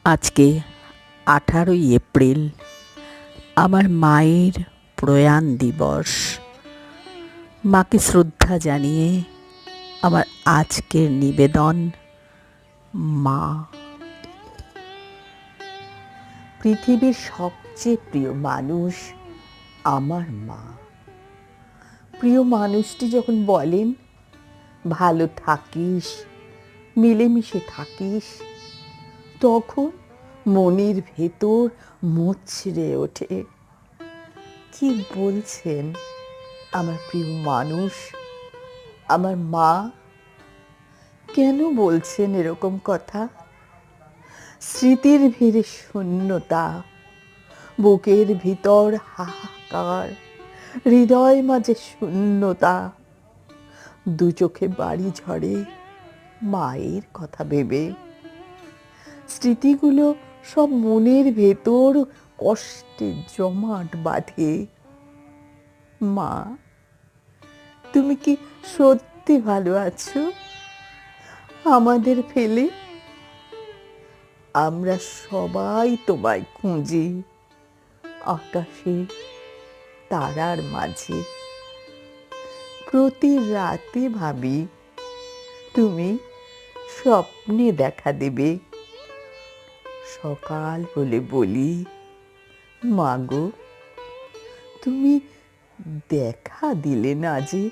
আজকে 18ই এপ্রিল আমার মায়ের প্রয়াণ দিবস। মাকে শ্রদ্ধা জানিয়ে আমার আজকের নিবেদন মা। পৃথিবীর সবচেয়ে প্রিয় মানুষ আমার মা। প্রিয় মানুষটি যখন বলেন ভালো থাকিস, মিলেমিশে থাকিস, তখন মনের ভেতর মুচড়ে ওঠে। কি বলছেন আমার প্রিয় মানুষ, আমার মা? কেন বলছেন এরকম কথা? স্মৃতির ভিড়ে শূন্যতা, বুকের ভিতর হাহাকার, হৃদয় মাঝে শূন্যতা, দু চোখে বাড়ি ঝরে মায়ের কথা ভেবে। স্মৃতিগুলো সব মনের ভেতর কষ্টে জমাট বাঁধে। মা, তুমি কি সত্যি ভালো আছো আমাদের ফেলে? আমরা সবাই তোমায় খুঁজি, আকাশে তারার মাঝে। প্রতি রাতে ভাবি তুমি স্বপ্নে দেখা দেবে। সকাল হলে বলি, মাগো তুমি দেখা দিলে না যে।